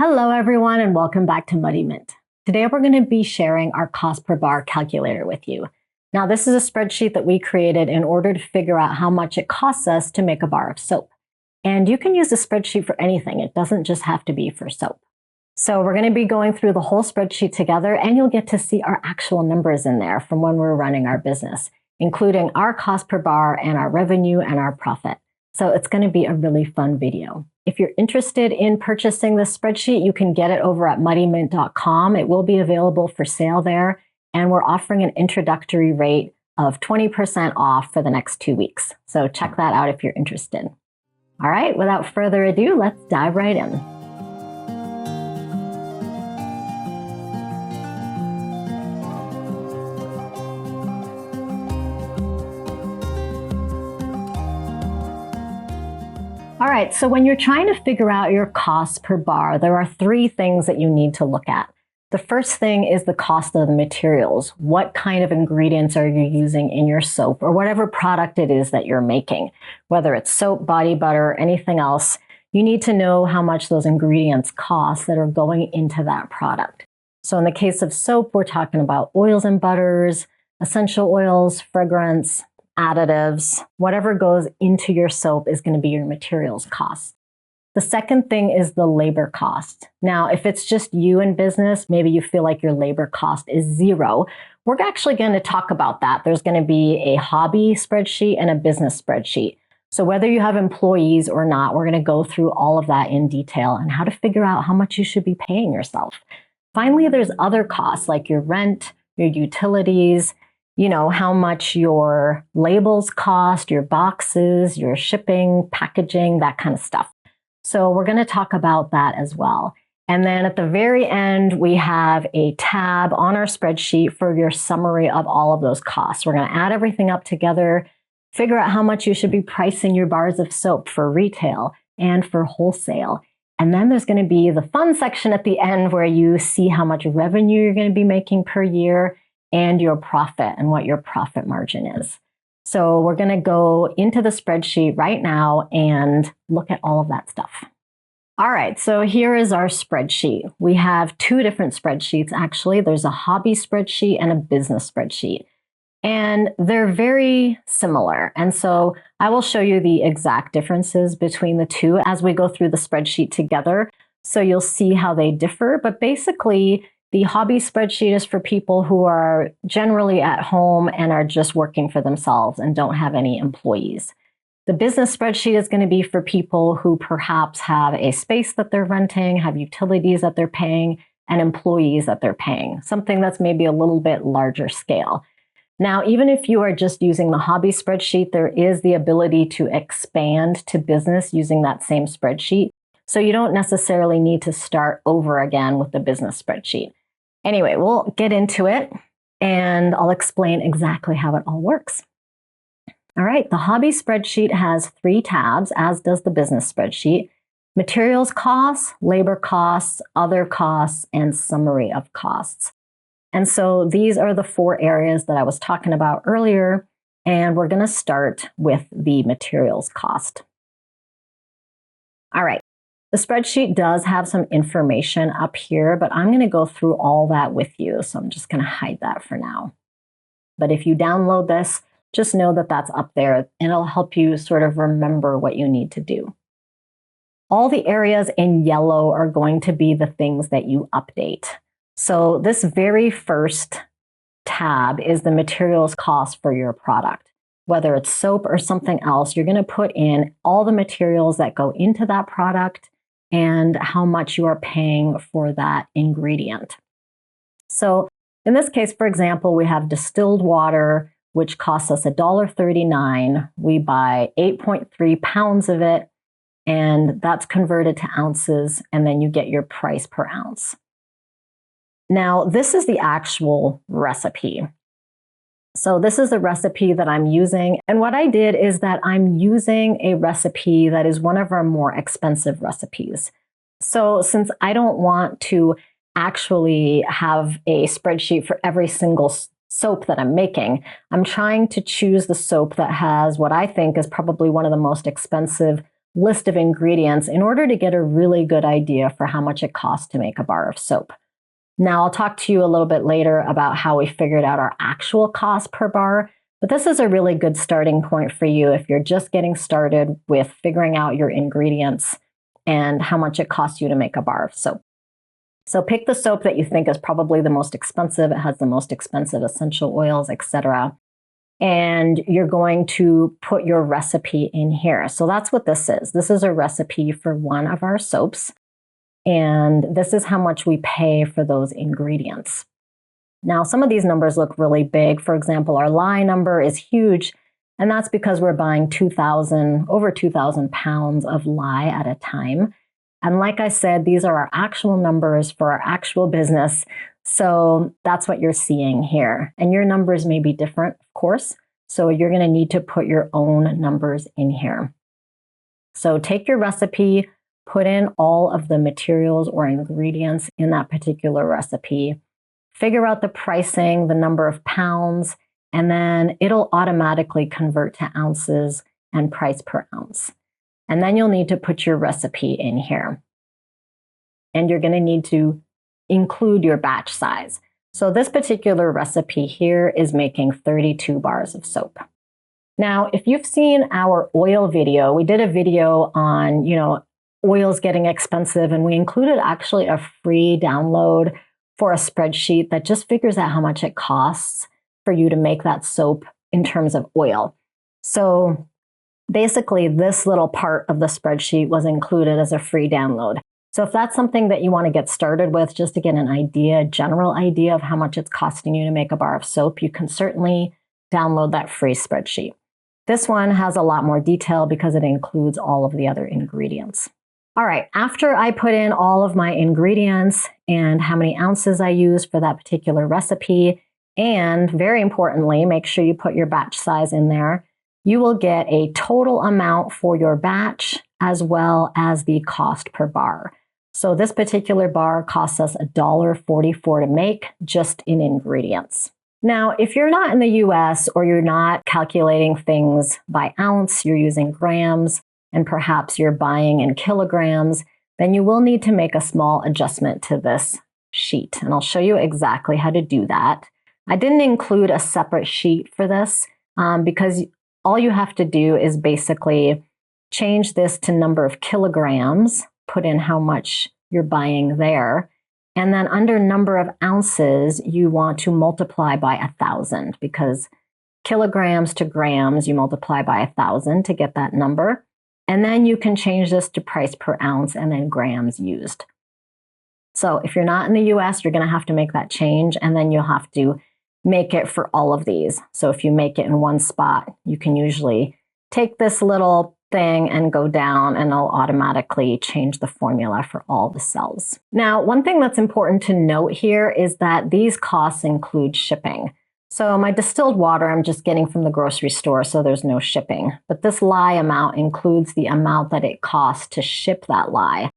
Hello everyone and welcome back to Muddy Mint. Today we're going to be sharing our cost per bar calculator with you. Now this is a spreadsheet that we created in order to figure out how much it costs us to make a bar of soap. And you can use the spreadsheet for anything. It doesn't just have to be for soap. So we're going to be going through the whole spreadsheet together and you'll get to see our actual numbers in there from when we're running our business, including our cost per bar and our revenue and our profit. So it's going to be a really fun video. If you're interested in purchasing this spreadsheet, you can get it over at muddymint.com. It will be available for sale there, and we're offering an introductory rate of 20% off for the next 2 weeks. So check that out if you're interested. All right, without further ado, let's dive right in. All right, so when you're trying to figure out your cost per bar, there are 3 things that you need to look at. The first thing is the cost of the materials. What kind of ingredients are you using in your soap or whatever product it is that you're making? Whether it's soap, body butter, anything else, you need to know how much those ingredients cost that are going into that product. So in the case of soap, we're talking about oils and butters, essential oils, fragrance, additives, whatever goes into your soap is going to be your materials cost. The second thing is the labor cost. Now, if it's just you in business, maybe you feel like your labor cost is 0. We're actually going to talk about that. There's going to be a hobby spreadsheet and a business spreadsheet. So whether you have employees or not, we're going to go through all of that in detail and how to figure out how much you should be paying yourself. Finally, there's other costs like your rent, your utilities, how much your labels cost, your boxes, your shipping, packaging, that kind of stuff. So we're going to talk about that as well. And then at the very end, we have a tab on our spreadsheet for your summary of all of those costs. We're going to add everything up together, figure out how much you should be pricing your bars of soap for retail and for wholesale. And then there's going to be the fun section at the end where you see how much revenue you're going to be making per year and your profit and what your profit margin is. So we're going to go into the spreadsheet right now and look at all of that stuff. All right, so here is our spreadsheet. We have 2 different spreadsheets, actually. There's a hobby spreadsheet and a business spreadsheet. And they're very similar. And so I will show you the exact differences between the 2 as we go through the spreadsheet together. So you'll see how they differ. But basically, the hobby spreadsheet is for people who are generally at home and are just working for themselves and don't have any employees. The business spreadsheet is going to be for people who perhaps have a space that they're renting, have utilities that they're paying, and employees that they're paying, something that's maybe a little bit larger scale. Now, even if you are just using the hobby spreadsheet, there is the ability to expand to business using that same spreadsheet. So you don't necessarily need to start over again with the business spreadsheet. Anyway, we'll get into it and I'll explain exactly how it all works. All right, the hobby spreadsheet has 3 tabs, as does the business spreadsheet: materials costs, labor costs, other costs, and summary of costs. And so these are the 4 areas that I was talking about earlier, and we're going to start with the materials cost. All right. The spreadsheet does have some information up here, but I'm going to go through all that with you. So I'm just going to hide that for now. But if you download this, just know that that's up there and it'll help you sort of remember what you need to do. All the areas in yellow are going to be the things that you update. So this very first tab is the materials cost for your product. Whether it's soap or something else, you're going to put in all the materials that go into that product and how much you are paying for that ingredient. So in this case, for example, we have distilled water, which costs us $1.39. We buy 8.3 pounds of it, and that's converted to ounces, and then you get your price per ounce. Now, this is the actual recipe. So this is the recipe that I'm using. And what I did is that I'm using a recipe that is one of our more expensive recipes. So since I don't want to actually have a spreadsheet for every single soap that I'm making, I'm trying to choose the soap that has what I think is probably one of the most expensive list of ingredients in order to get a really good idea for how much it costs to make a bar of soap. Now, I'll talk to you a little bit later about how we figured out our actual cost per bar, but this is a really good starting point for you if you're just getting started with figuring out your ingredients and how much it costs you to make a bar of soap. So pick the soap that you think is probably the most expensive. It has the most expensive essential oils, etc. And you're going to put your recipe in here. So that's what this is. This is a recipe for one of our soaps. And this is how much we pay for those ingredients. Now, some of these numbers look really big. For example, our lye number is huge, and that's because we're buying over 2,000 pounds of lye at a time. And like I said, these are our actual numbers for our actual business. So that's what you're seeing here. And your numbers may be different, of course. So you're going to need to put your own numbers in here. So take your recipe, put in all of the materials or ingredients in that particular recipe, figure out the pricing, the number of pounds, and then it'll automatically convert to ounces and price per ounce. And then you'll need to put your recipe in here. And you're going to need to include your batch size. So this particular recipe here is making 32 bars of soap. Now, if you've seen our oil video, we did a video on, oils getting expensive, and we included actually a free download for a spreadsheet that just figures out how much it costs for you to make that soap in terms of oil. So basically, this little part of the spreadsheet was included as a free download. So if that's something that you want to get started with, just to get an idea, general idea of how much it's costing you to make a bar of soap, you can certainly download that free spreadsheet. This one has a lot more detail because it includes all of the other ingredients. All right, after I put in all of my ingredients and how many ounces I use for that particular recipe, and very importantly, make sure you put your batch size in there, you will get a total amount for your batch as well as the cost per bar. So this particular bar costs us $1.44 to make just in ingredients. Now, if you're not in the US or you're not calculating things by ounce, you're using grams, and perhaps you're buying in kilograms, then you will need to make a small adjustment to this sheet. And I'll show you exactly how to do that. I didn't include a separate sheet for this because all you have to do is basically change this to number of kilograms, put in how much you're buying there. And then under number of ounces, you want to multiply by 1,000 because kilograms to grams, you multiply by 1,000 to get that number. And then you can change this to price per ounce and then grams used. So if you're not in the US, you're going to have to make that change, and then you'll have to make it for all of these. So if you make it in one spot, you can usually take this little thing and go down, and it'll automatically change the formula for all the cells. Now, one thing that's important to note here is that these costs include shipping. So my distilled water, I'm just getting from the grocery store, so there's no shipping. But this lye amount includes the amount that it costs to ship that lye.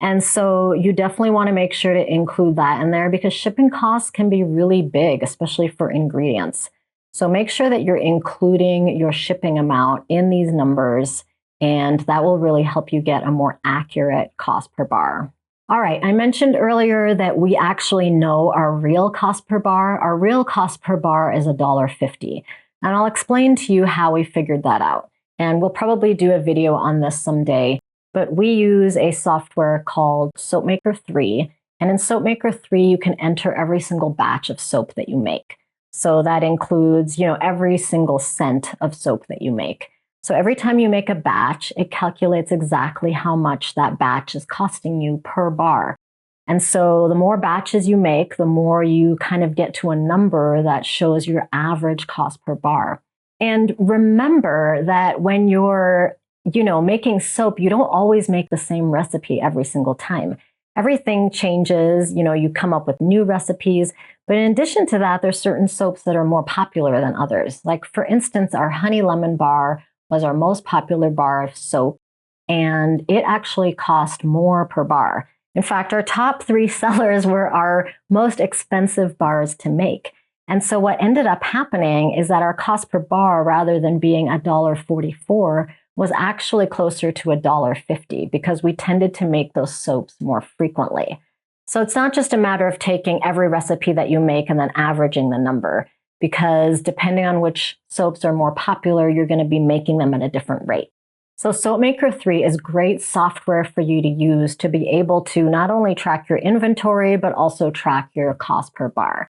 And so you definitely want to make sure to include that in there because shipping costs can be really big, especially for ingredients. So make sure that you're including your shipping amount in these numbers, and that will really help you get a more accurate cost per bar. All right, I mentioned earlier that we actually know our real cost per bar. Our real cost per bar is $1.50. And I'll explain to you how we figured that out. And we'll probably do a video on this someday. But we use a software called SoapMaker 3. And in SoapMaker 3, you can enter every single batch of soap that you make. So that includes, every single cent of soap that you make. So every time you make a batch, it calculates exactly how much that batch is costing you per bar. And so the more batches you make, the more you kind of get to a number that shows your average cost per bar. And remember that when you're, making soap, you don't always make the same recipe every single time. Everything changes, you come up with new recipes. But in addition to that, there's certain soaps that are more popular than others. Like for instance, our honey lemon bar was our most popular bar of soap, and it actually cost more per bar. In fact, our top 3 sellers were our most expensive bars to make. And so what ended up happening is that our cost per bar, rather than being $1.44, was actually closer to $1.50 because we tended to make those soaps more frequently. So it's not just a matter of taking every recipe that you make and then averaging the number, because depending on which soaps are more popular, you're going to be making them at a different rate. So SoapMaker 3 is great software for you to use to be able to not only track your inventory, but also track your cost per bar.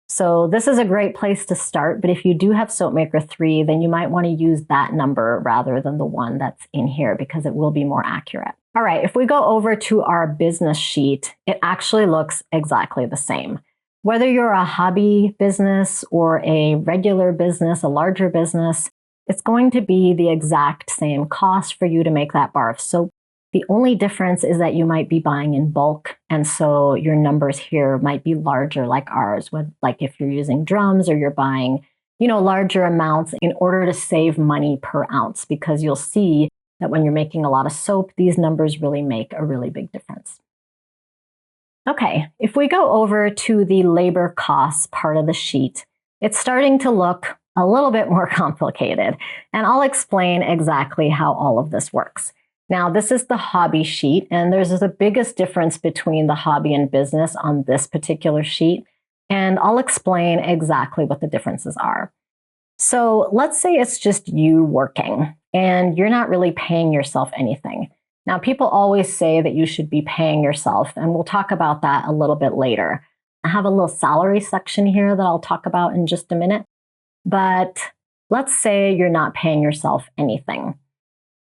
So this is a great place to start, but if you do have SoapMaker 3, then you might want to use that number rather than the one that's in here because it will be more accurate. All right, if we go over to our business sheet, it actually looks exactly the same. Whether you're a hobby business or a regular business, a larger business, it's going to be the exact same cost for you to make that bar of soap. The only difference is that you might be buying in bulk, and so your numbers here might be larger like ours, like if you're using drums or you're buying, larger amounts in order to save money per ounce, because you'll see that when you're making a lot of soap, these numbers really make a really big difference. Okay, if we go over to the labor costs part of the sheet, it's starting to look a little bit more complicated, and I'll explain exactly how all of this works. Now, this is the hobby sheet, and there's the biggest difference between the hobby and business on this particular sheet, and I'll explain exactly what the differences are. So let's say it's just you working, and you're not really paying yourself anything. Now, people always say that you should be paying yourself, and we'll talk about that a little bit later. I have a little salary section here that I'll talk about in just a minute, but let's say you're not paying yourself anything.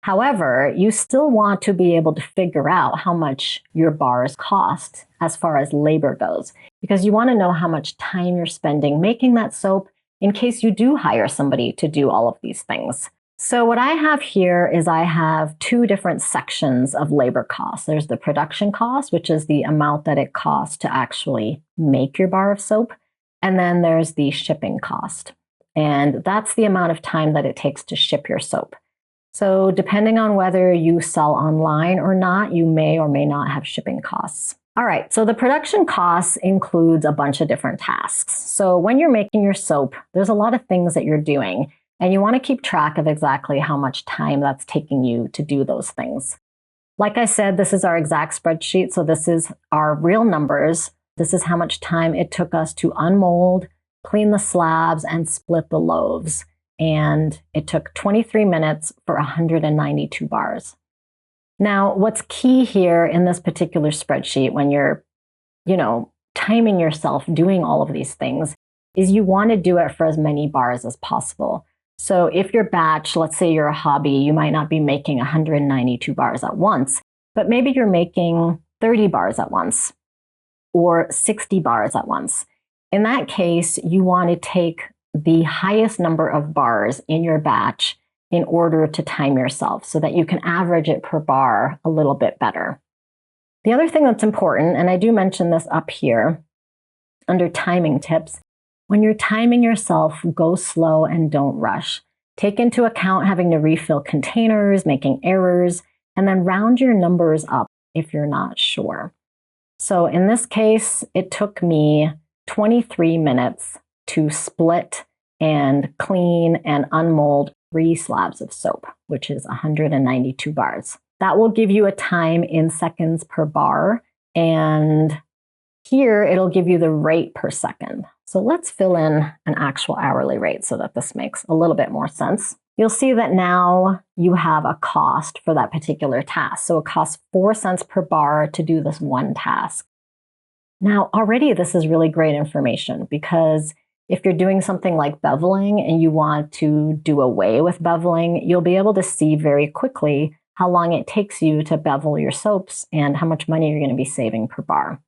However, you still want to be able to figure out how much your bars cost as far as labor goes, because you want to know how much time you're spending making that soap in case you do hire somebody to do all of these things. So what I have here is I have two different sections of labor costs. There's the production cost, which is the amount that it costs to actually make your bar of soap. And then there's the shipping cost. And that's the amount of time that it takes to ship your soap. So depending on whether you sell online or not, you may or may not have shipping costs. All right, so the production costs includes a bunch of different tasks. So when you're making your soap, there's a lot of things that you're doing, and you want to keep track of exactly how much time that's taking you to do those things. Like I said, this is our exact spreadsheet, so this is our real numbers. This is how much time it took us to unmold, clean the slabs, and split the loaves. And it took 23 minutes for 192 bars. Now, what's key here in this particular spreadsheet when you're, timing yourself doing all of these things is you want to do it for as many bars as possible. So if your batch, let's say you're a hobby, you might not be making 192 bars at once, but maybe you're making 30 bars at once or 60 bars at once. In that case, you want to take the highest number of bars in your batch in order to time yourself so that you can average it per bar a little bit better. The other thing that's important, and I do mention this up here under timing tips, when you're timing yourself, go slow and don't rush. Take into account having to refill containers, making errors, and then round your numbers up if you're not sure. So in this case, it took me 23 minutes to split and clean and unmold 3 slabs of soap, which is 192 bars. That will give you a time in seconds per bar, and here it'll give you the rate per second. So let's fill in an actual hourly rate so that this makes a little bit more sense. You'll see that now you have a cost for that particular task. So it costs 4 cents per bar to do this one task. Now, already this is really great information because if you're doing something like beveling and you want to do away with beveling, you'll be able to see very quickly how long it takes you to bevel your soaps and how much money you're going to be saving per bar.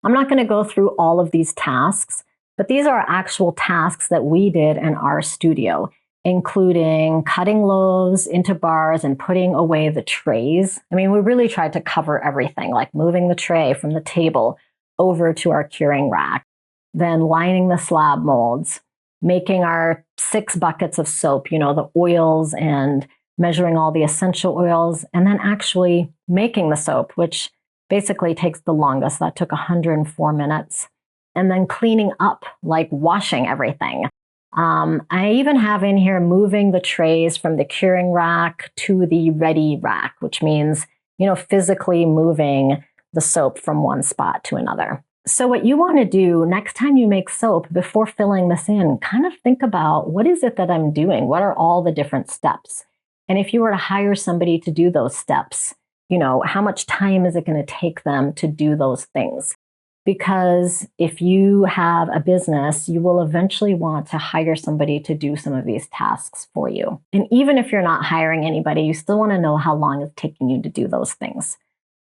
I'm not going to go through all of these tasks, but these are actual tasks that we did in our studio, including cutting loaves into bars and putting away the trays. I mean, we really tried to cover everything, like moving the tray from the table over to our curing rack, then lining the slab molds, making our 6 buckets of soap, the oils and measuring all the essential oils, and then actually making the soap, which basically takes the longest. That took 104 minutes. And then cleaning up, like washing everything. I even have in here moving the trays from the curing rack to the ready rack, which means, physically moving the soap from one spot to another. So what you want to do next time you make soap, before filling this in, kind of think about, what is it that I'm doing? What are all the different steps? And if you were to hire somebody to do those steps, how much time is it going to take them to do those things? Because if you have a business, you will eventually want to hire somebody to do some of these tasks for you. And even if you're not hiring anybody, you still want to know how long it's taking you to do those things.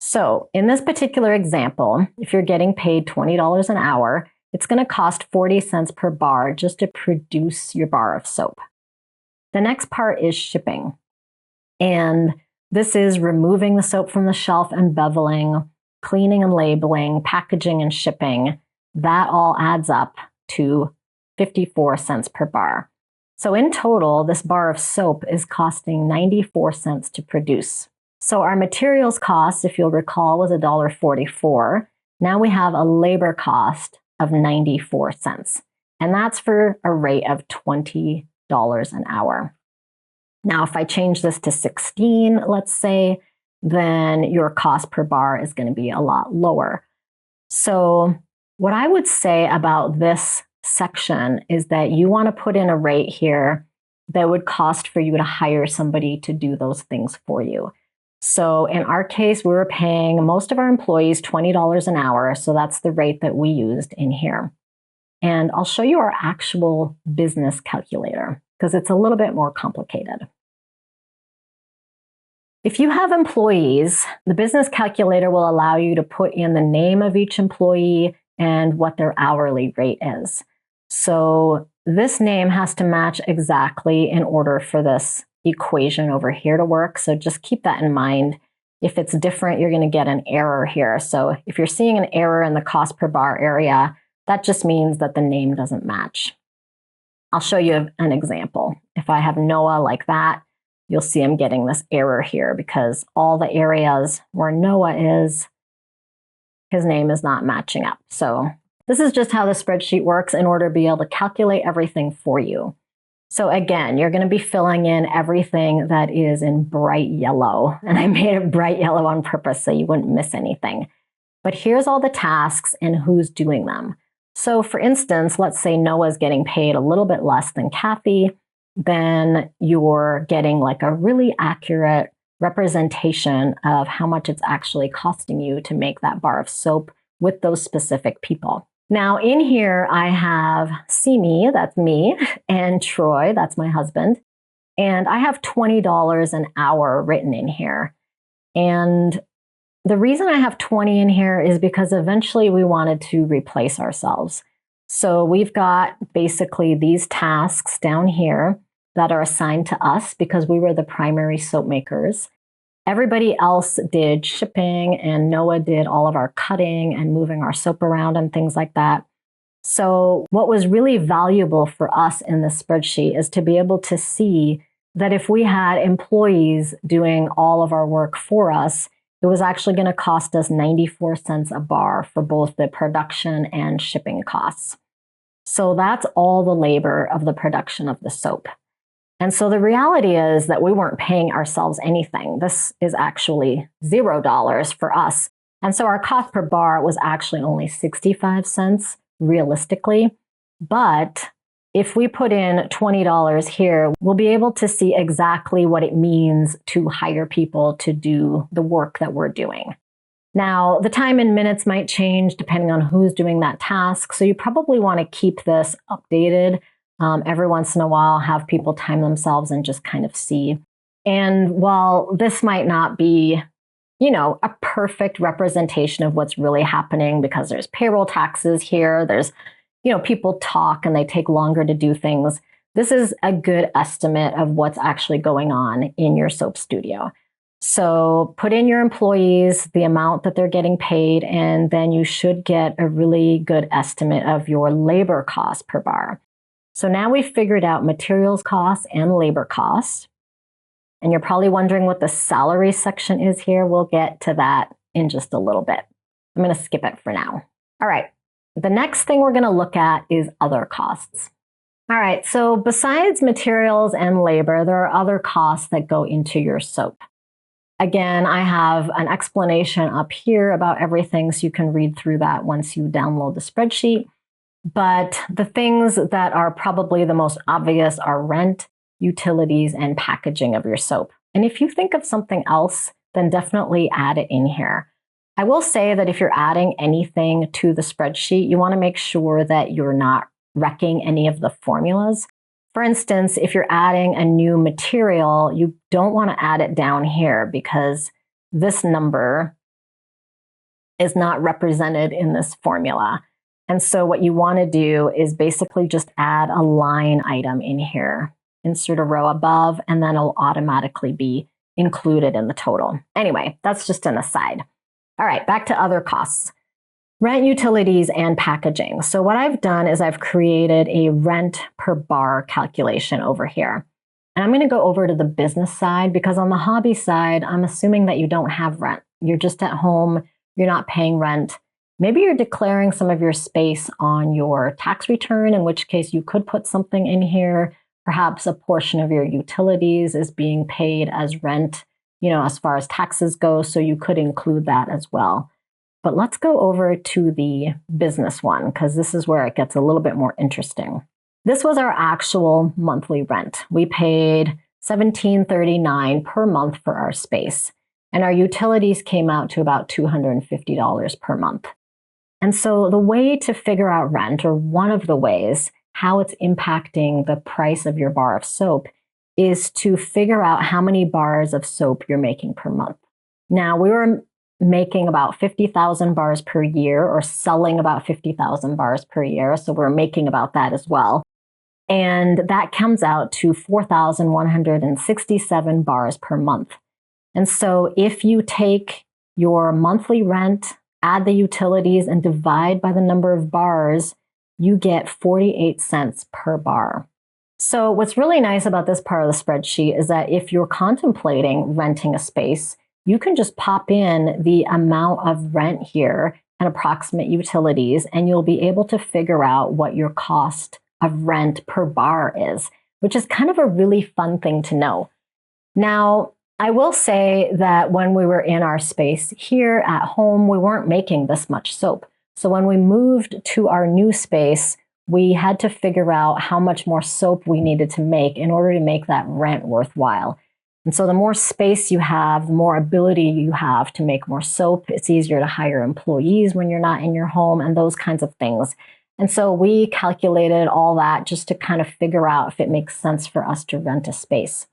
So in this particular example, if you're getting paid $20 an hour, it's going to cost 40 cents per bar just to produce your bar of soap. The next part is shipping. And this is removing the soap from the shelf and beveling, cleaning and labeling, packaging and shipping. That all adds up to 54 cents per bar. So in total, this bar of soap is costing 94 cents to produce. So our materials cost, if you'll recall, was $1.44. Now we have a labor cost of 94 cents. And that's for a rate of $20 an hour. Now, if I change this to 16, let's say, then your cost per bar is going to be a lot lower. So what I would say about this section is that you want to put in a rate here that would cost for you to hire somebody to do those things for you. So in our case, we were paying most of our employees $20 an hour. So that's the rate that we used in here. And I'll show you our actual business calculator because it's a little bit more complicated. If you have employees, the business calculator will allow you to put in the name of each employee and what their hourly rate is. So this name has to match exactly in order for this equation over here to work. So just keep that in mind. If it's different, you're going to get an error here. So if you're seeing an error in the cost per bar area, that just means that the name doesn't match. I'll show you an example. If I have Noah like that, you'll see I'm getting this error here because all the areas where Noah is, his name is not matching up. So this is just how the spreadsheet works in order to be able to calculate everything for you. So again, you're going to be filling in everything that is in bright yellow. And I made it bright yellow on purpose so you wouldn't miss anything. But here's all the tasks and who's doing them. So for instance, let's say Noah's getting paid a little bit less than Kathy. Then you're getting like a really accurate representation of how much it's actually costing you to make that bar of soap with those specific people. Now in here, I have Simi, that's me, and Troy, that's my husband. And I have $20 an hour written in here. And the reason I have 20 in here is because eventually we wanted to replace ourselves. So we've got basically these tasks down here that are assigned to us because we were the primary soap makers. Everybody else did shipping, and Noah did all of our cutting and moving our soap around and things like that. So what was really valuable for us in this spreadsheet is to be able to see that if we had employees doing all of our work for us, it was actually going to cost us 94 cents a bar for both the production and shipping costs. So that's all the labor of the production of the soap. And so the reality is that we weren't paying ourselves anything. This is actually $0 for us. And so our cost per bar was actually only 65 cents realistically. But if we put in $20 here, we'll be able to see exactly what it means to hire people to do the work that we're doing. Now, the time in minutes might change depending on who's doing that task. So you probably want to keep this updated. Every once in a while, have people time themselves and just kind of see. And while this might not be, a perfect representation of what's really happening because there's payroll taxes here, there's, people talk and they take longer to do things. This is a good estimate of what's actually going on in your soap studio. So put in your employees, the amount that they're getting paid, and then you should get a really good estimate of your labor cost per bar. So now we've figured out materials costs and labor costs. And you're probably wondering what the salary section is here. We'll get to that in just a little bit. I'm going to skip it for now. All right. The next thing we're going to look at is other costs. All right, so besides materials and labor, there are other costs that go into your soap. Again, I have an explanation up here about everything, so you can read through that once you download the spreadsheet. But the things that are probably the most obvious are rent, utilities, and packaging of your soap. And if you think of something else, then definitely add it in here. I will say that if you're adding anything to the spreadsheet, you want to make sure that you're not wrecking any of the formulas. For instance, if you're adding a new material, you don't want to add it down here because this number is not represented in this formula. And so what you want to do is basically just add a line item in here, insert a row above, and then it'll automatically be included in the total. Anyway, that's just an aside. All right, back to other costs. Rent, utilities, and packaging. So what I've done is I've created a rent per bar calculation over here. And I'm going to go over to the business side because on the hobby side, I'm assuming that you don't have rent. You're just at home, you're not paying rent. Maybe you're declaring some of your space on your tax return, in which case you could put something in here. Perhaps a portion of your utilities is being paid as rent, as far as taxes go, so you could include that as well. But let's go over to the business one because this is where it gets a little bit more interesting. This was our actual monthly rent. We paid $17.39 per month for our space, and our utilities came out to about $250 per month. And so the way to figure out rent, or one of the ways how it's impacting the price of your bar of soap, is to figure out how many bars of soap you're making per month. Now, we were making about 50,000 bars per year, or selling about 50,000 bars per year. So we're making about that as well. And that comes out to 4,167 bars per month. And so if you take your monthly rent, add the utilities, and divide by the number of bars, you get 48 cents per bar. So what's really nice about this part of the spreadsheet is that if you're contemplating renting a space, you can just pop in the amount of rent here and approximate utilities, and you'll be able to figure out what your cost of rent per bar is, which is kind of a really fun thing to know. Now, I will say that when we were in our space here at home, we weren't making this much soap. So when we moved to our new space, we had to figure out how much more soap we needed to make in order to make that rent worthwhile. And so the more space you have, the more ability you have to make more soap. It's easier to hire employees when you're not in your home and those kinds of things. And so we calculated all that just to kind of figure out if it makes sense for us to rent a space.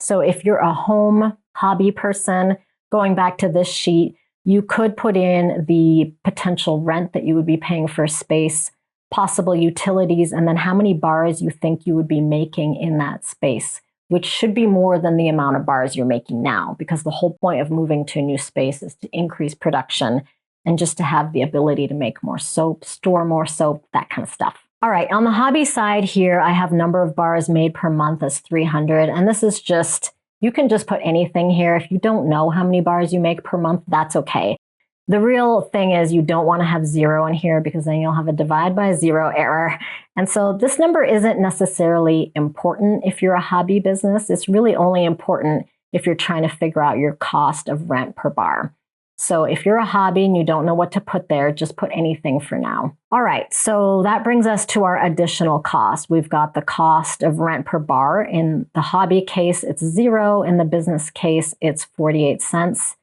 So if you're a home hobby person, going back to this sheet, you could put in the potential rent that you would be paying for a space, possible utilities, and then how many bars you think you would be making in that space, which should be more than the amount of bars you're making now, because the whole point of moving to a new space is to increase production and just to have the ability to make more soap, store more soap, that kind of stuff. All right, on the hobby side here, I have number of bars made per month as 300. And this is just, you can just put anything here. If you don't know how many bars you make per month, that's okay. The real thing is you don't want to have 0 in here because then you'll have a divide by 0 error. And so this number isn't necessarily important if you're a hobby business. It's really only important if you're trying to figure out your cost of rent per bar. So if you're a hobby and you don't know what to put there, just put anything for now. All right, so that brings us to our additional cost. We've got the cost of rent per bar. In the hobby case, it's 0. In the business case, it's 48 cents.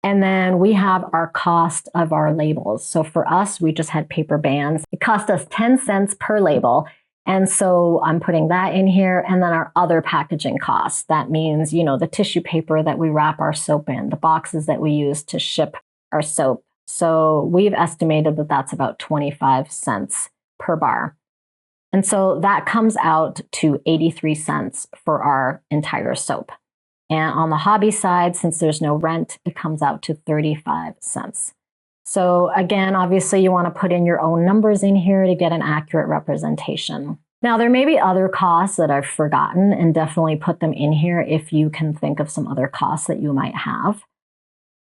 And then we have our cost of our labels. So for us, we just had paper bands. It cost us 10 cents per label. And so I'm putting that in here. And then our other packaging costs. That means, the tissue paper that we wrap our soap in, the boxes that we use to ship our soap. So we've estimated that that's about 25 cents per bar. And so that comes out to 83 cents for our entire soap. And on the hobby side, since there's no rent, it comes out to 35 cents. So again, obviously you want to put in your own numbers in here to get an accurate representation. Now, there may be other costs that I've forgotten, and definitely put them in here if you can think of some other costs that you might have.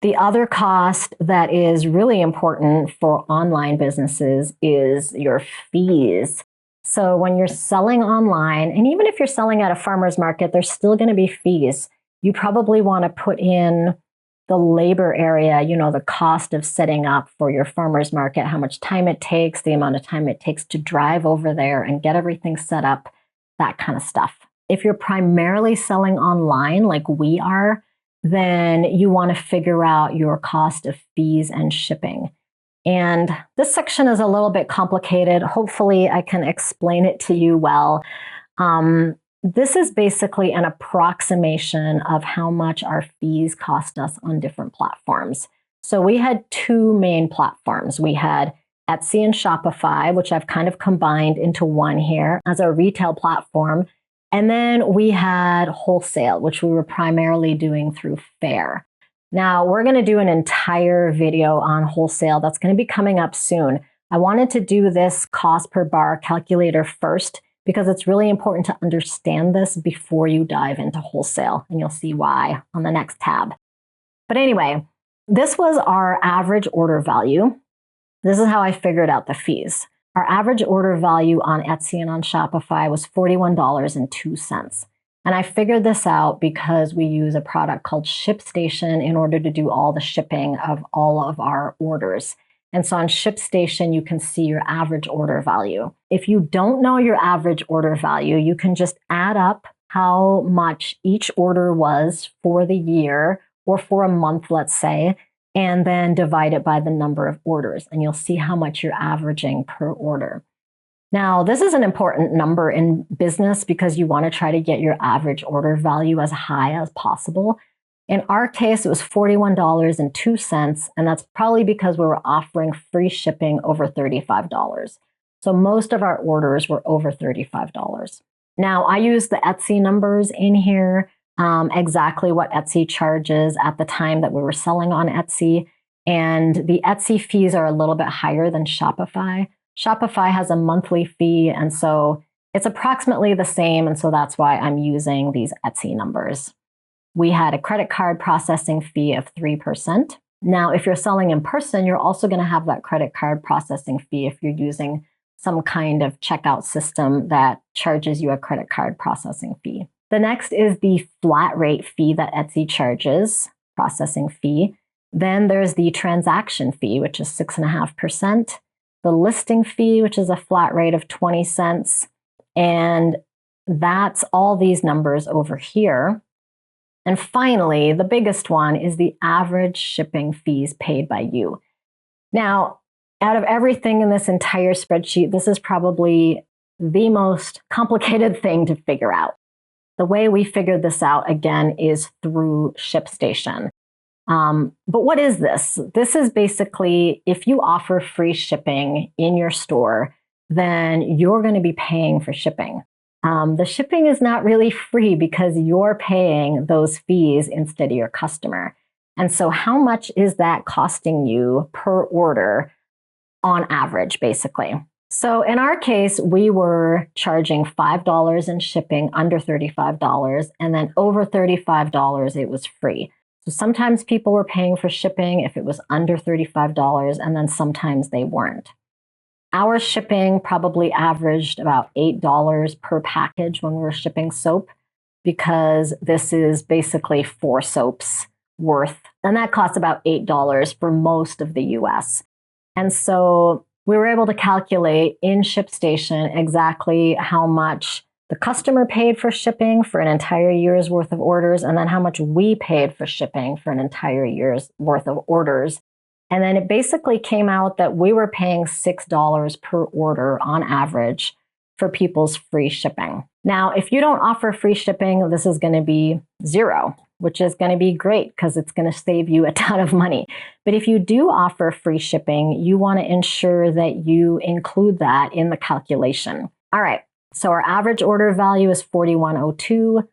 The other cost that is really important for online businesses is your fees. So when you're selling online, and even if you're selling at a farmer's market, there's still going to be fees. You probably want to put in the labor area, the cost of setting up for your farmer's market, how much time it takes, the amount of time it takes to drive over there and get everything set up, that kind of stuff. If you're primarily selling online like we are, then you want to figure out your cost of fees and shipping. And this section is a little bit complicated. Hopefully I can explain it to you well. This is basically an approximation of how much our fees cost us on different platforms. So we had two main platforms. We had Etsy and Shopify, which I've kind of combined into one here as our retail platform. And then we had Wholesale, which we were primarily doing through Faire. Now, we're going to do an entire video on Wholesale that's going to be coming up soon. I wanted to do this cost per bar calculator first because it's really important to understand this before you dive into Wholesale, and you'll see why on the next tab. But anyway, this was our average order value. This is how I figured out the fees. Our average order value on Etsy and on Shopify was $41.02. And I figured this out because we use a product called ShipStation in order to do all the shipping of all of our orders. And so on ShipStation, you can see your average order value. If you don't know your average order value, you can just add up how much each order was for the year or for a month, let's say, and then divide it by the number of orders. And you'll see how much you're averaging per order. Now, this is an important number in business because you want to try to get your average order value as high as possible. In our case, it was $41.02, and that's probably because we were offering free shipping over $35. So most of our orders were over $35. Now, I use the Etsy numbers in here, exactly what Etsy charges at the time that we were selling on Etsy, and the Etsy fees are a little bit higher than Shopify. Shopify has a monthly fee, and so it's approximately the same, and so that's why I'm using these Etsy numbers. We had a credit card processing fee of 3%. Now, if you're selling in person, you're also going to have that credit card processing fee if you're using some kind of checkout system that charges you a credit card processing fee. The next is the flat rate fee that Etsy charges, processing fee. Then there's the transaction fee, which is 6.5%. The listing fee, which is a flat rate of 20 cents. And that's all these numbers over here. And finally, the biggest one is the average shipping fees paid by you. Now, out of everything in this entire spreadsheet, this is probably the most complicated thing to figure out. The way we figured this out, again, is through ShipStation. But what is this? This is basically, if you offer free shipping in your store, then you're going to be paying for shipping. The shipping is not really free because you're paying those fees instead of your customer. And so how much is that costing you per order on average, basically? So in our case, we were charging $5 in shipping under $35, and then over $35, it was free. So sometimes people were paying for shipping if it was under $35, and then sometimes they weren't. Our shipping probably averaged about $8 per package when we were shipping soap, because this is basically 4 soaps worth. And that costs about $8 for most of the US. And so we were able to calculate in ShipStation exactly how much the customer paid for shipping for an entire year's worth of orders, and then how much we paid for shipping for an entire year's worth of orders. And then it basically came out that we were paying $6 per order on average for people's free shipping. Now, if you don't offer free shipping, this is going to be $0, which is going to be great because it's going to save you a ton of money. But if you do offer free shipping, you want to ensure that you include that in the calculation. All right, so our average order value is $41.02.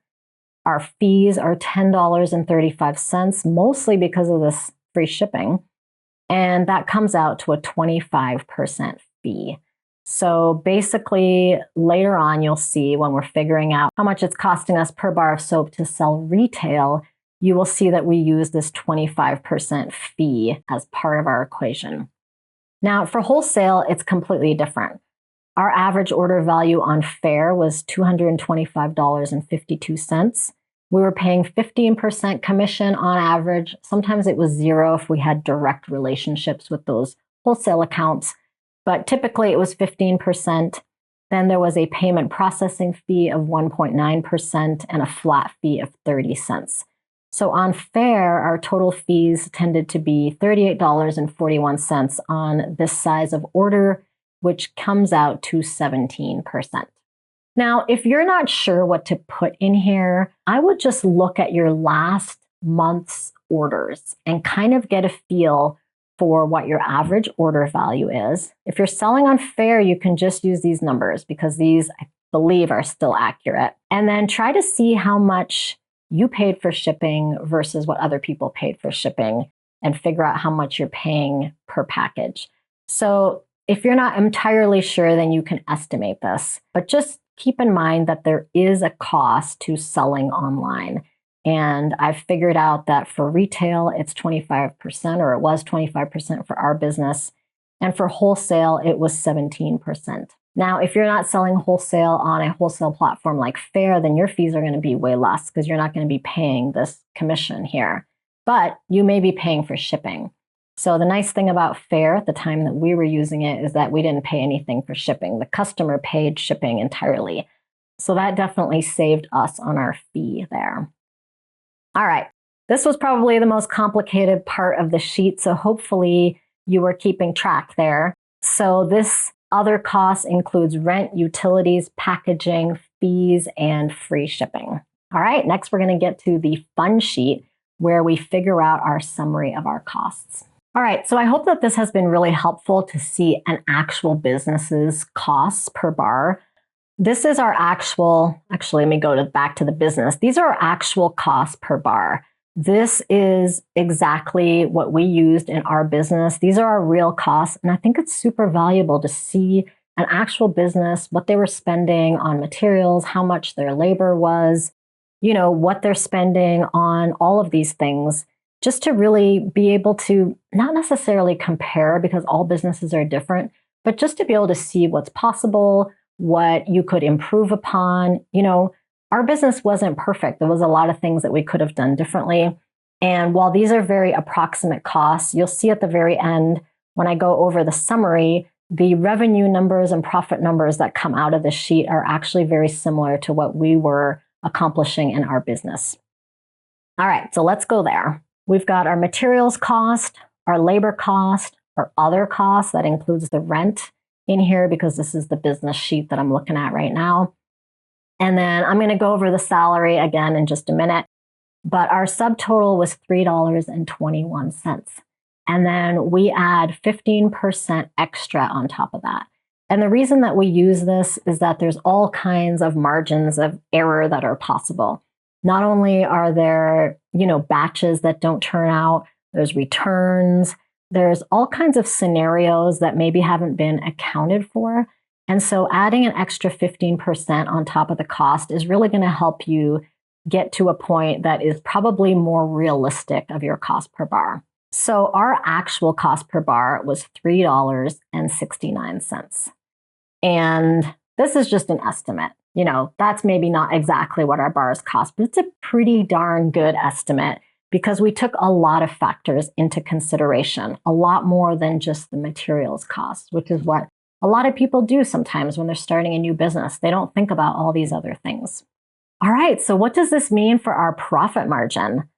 Our fees are $10.35, mostly because of this free shipping. And that comes out to a 25% fee. So basically, later on, you'll see when we're figuring out how much it's costing us per bar of soap to sell retail, you will see that we use this 25% fee as part of our equation. Now, for wholesale, it's completely different. Our average order value on Faire was $225.52. We were paying 15% commission on average. Sometimes it was 0 if we had direct relationships with those wholesale accounts, but typically it was 15%. Then there was a payment processing fee of 1.9% and a flat fee of 30 cents. So on Faire, our total fees tended to be $38.41 on this size of order, which comes out to 17%. Now, if you're not sure what to put in here, I would just look at your last month's orders and kind of get a feel for what your average order value is. If you're selling on Faire, you can just use these numbers because these, I believe, are still accurate. And then try to see how much you paid for shipping versus what other people paid for shipping and figure out how much you're paying per package. So if you're not entirely sure, then you can estimate this, but just keep in mind that there is a cost to selling online. And I've figured out that for retail, it's 25%, or it was 25% for our business. And for wholesale, it was 17%. Now, if you're not selling wholesale on a wholesale platform like Faire, then your fees are going to be way less because you're not going to be paying this commission here. But you may be paying for shipping. So the nice thing about Faire at the time that we were using it is that we didn't pay anything for shipping. The customer paid shipping entirely. So that definitely saved us on our fee there. All right, this was probably the most complicated part of the sheet. So hopefully you were keeping track there. So this other cost includes rent, utilities, packaging, fees, and free shipping. All right, next we're going to get to the fun sheet where we figure out our summary of our costs. All right, so I hope that this has been really helpful to see an actual business's costs per bar. This is our actually, let me go back to the business. These are our actual costs per bar. This is exactly what we used in our business. These are our real costs. And I think it's super valuable to see an actual business, what they were spending on materials, how much their labor was, what they're spending on all of these things, just to really be able to not necessarily compare because all businesses are different, but just to be able to see what's possible, what you could improve upon. Our business wasn't perfect. There was a lot of things that we could have done differently. And while these are very approximate costs, you'll see at the very end, when I go over the summary, the revenue numbers and profit numbers that come out of the sheet are actually very similar to what we were accomplishing in our business. All right, so let's go there. We've got our materials cost, our labor cost, our other costs, that includes the rent in here because this is the business sheet that I'm looking at right now. And then I'm going to go over the salary again in just a minute. But our subtotal was $3.21. And then we add 15% extra on top of that. And the reason that we use this is that there's all kinds of margins of error that are possible. Not only are there, batches that don't turn out, there's returns, there's all kinds of scenarios that maybe haven't been accounted for. And so adding an extra 15% on top of the cost is really going to help you get to a point that is probably more realistic of your cost per bar. So our actual cost per bar was $3.69. And this is just an estimate. That's maybe not exactly what our bars cost, but it's a pretty darn good estimate because we took a lot of factors into consideration, a lot more than just the materials cost, which is what a lot of people do sometimes when they're starting a new business. They don't think about all these other things. All right, so what does this mean for our profit margin?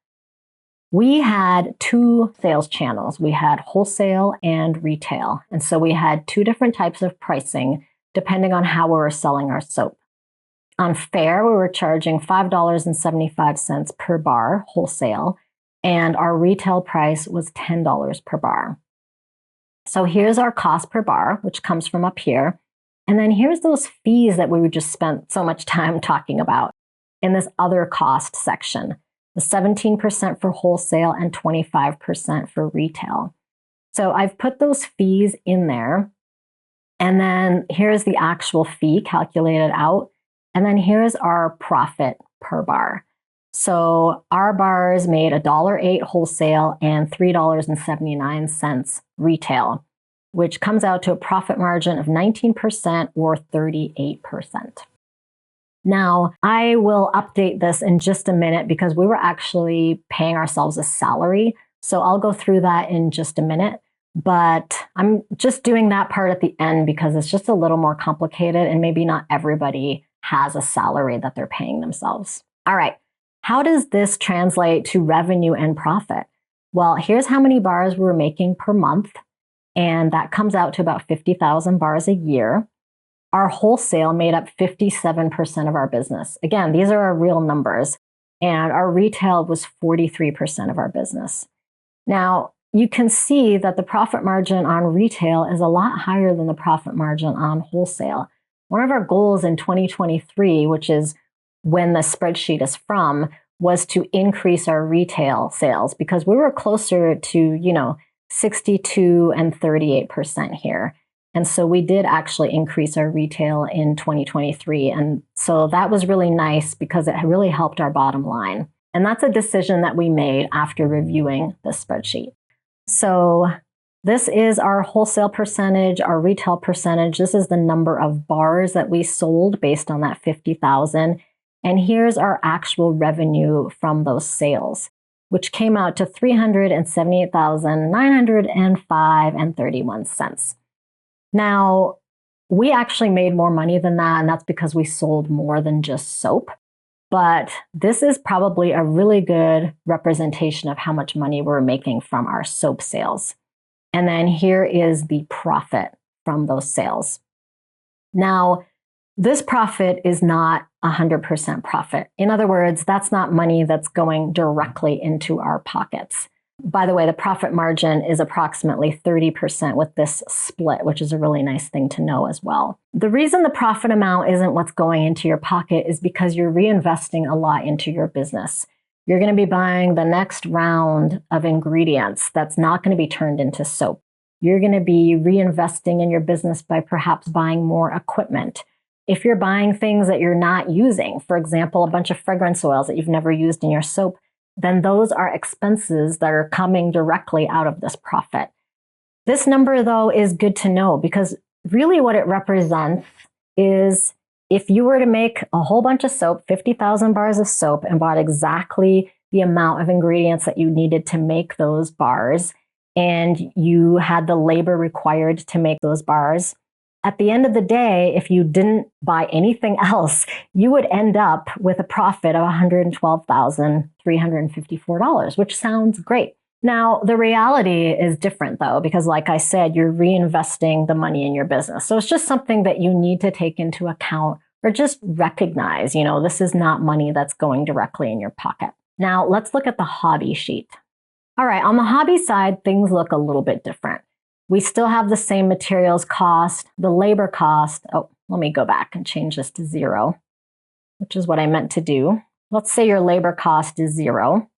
We had two sales channels. We had wholesale and retail. And so we had two different types of pricing depending on how we were selling our soap. On Faire, we were charging $5.75 per bar wholesale, and our retail price was $10 per bar. So here's our cost per bar, which comes from up here. And then here's those fees that we just spent so much time talking about in this other cost section, the 17% for wholesale and 25% for retail. So I've put those fees in there. And then here's the actual fee calculated out. And then here's our profit per bar. So our bars made $1.08 wholesale and $3.79 retail. which comes out to a profit margin of 19% or 38%. Now, I will update this in just a minute because we were actually paying ourselves a salary. So I'll go through that in just a minute. But I'm just doing that part at the end because it's just a little more complicated and maybe not everybody has a salary that they're paying themselves. All right, how does this translate to revenue and profit? Well, here's how many bars we're making per month, and that comes out to about 50,000 bars a year. Our wholesale made up 57% of our business. Again, these are our real numbers, and our retail was 43% of our business. Now, you can see that the profit margin on retail is a lot higher than the profit margin on wholesale. One of our goals in 2023, which is when the spreadsheet is from, was to increase our retail sales because we were closer to, 62 and 38% here. And so we did actually increase our retail in 2023. And so that was really nice because it really helped our bottom line. And that's a decision that we made after reviewing the spreadsheet. So this is our wholesale percentage, our retail percentage. This is the number of bars that we sold based on that 50,000. And here's our actual revenue from those sales, which came out to $378,905.31. Now, we actually made more money than that, and that's because we sold more than just soap. But this is probably a really good representation of how much money we're making from our soap sales. And then here is the profit from those sales. Now, this profit is not 100% profit. In other words, that's not money that's going directly into our pockets. By the way, the profit margin is approximately 30% with this split, which is a really nice thing to know as well. The reason the profit amount isn't what's going into your pocket is because you're reinvesting a lot into your business. You're going to be buying the next round of ingredients that's not going to be turned into soap. You're going to be reinvesting in your business by perhaps buying more equipment. If you're buying things that you're not using, for example, a bunch of fragrance oils that you've never used in your soap, then those are expenses that are coming directly out of this profit. This number, though, is good to know because really what it represents is if you were to make a whole bunch of soap, 50,000 bars of soap, and bought exactly the amount of ingredients that you needed to make those bars, and you had the labor required to make those bars, at the end of the day, if you didn't buy anything else, you would end up with a profit of $112,354, which sounds great. Now, the reality is different though, because like I said, you're reinvesting the money in your business. So it's just something that you need to take into account or just recognize, this is not money that's going directly in your pocket. Now, let's look at the hobby sheet. All right, on the hobby side, things look a little bit different. We still have the same materials cost, the labor cost. Oh, let me go back and change this to 0, which is what I meant to do. Let's say your labor cost is 0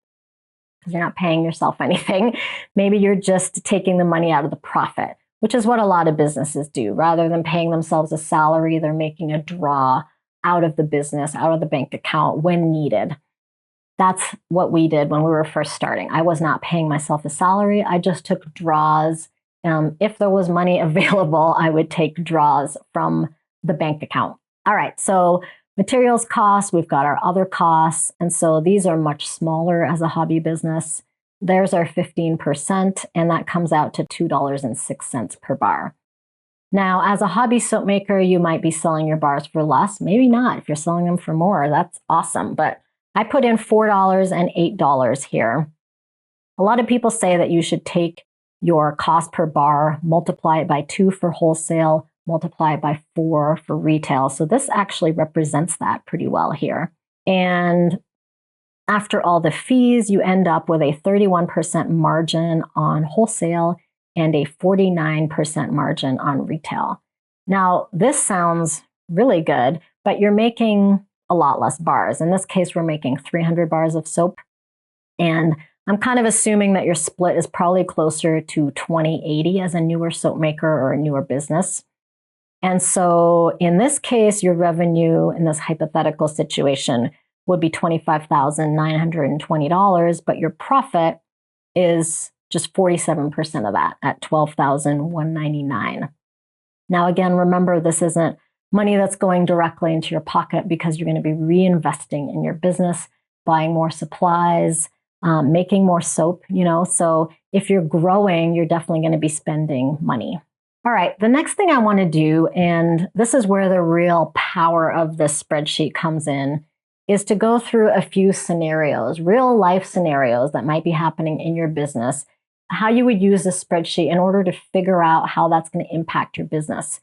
because you're not paying yourself anything. Maybe you're just taking the money out of the profit, which is what a lot of businesses do. Rather than paying themselves a salary, they're making a draw out of the business, out of the bank account when needed. That's what we did when we were first starting. I was not paying myself a salary. I just took draws. If there was money available, I would take draws from the bank account. All right, so materials costs, we've got our other costs. And so these are much smaller as a hobby business. There's our 15%, and that comes out to $2.06 per bar. Now, as a hobby soap maker, you might be selling your bars for less. Maybe not. If you're selling them for more, that's awesome. But I put in $4 and $8 here. A lot of people say that you should take your cost per bar, multiply it by 2 for wholesale, multiply it by 4 for retail. So this actually represents that pretty well here. And after all the fees, you end up with a 31% margin on wholesale and a 49% margin on retail. Now, this sounds really good, but you're making a lot less bars. In this case, we're making 300 bars of soap. And I'm kind of assuming that your split is probably closer to 20/80 as a newer soap maker or a newer business. And so in this case, your revenue in this hypothetical situation would be $25,920, but your profit is just 47% of that at $12,199. Now, again, remember, this isn't money that's going directly into your pocket because you're going to be reinvesting in your business, buying more supplies, making more soap, So if you're growing, you're definitely going to be spending money. All right, the next thing I want to do, and this is where the real power of this spreadsheet comes in, is to go through a few scenarios, real life scenarios that might be happening in your business, how you would use this spreadsheet in order to figure out how that's going to impact your business.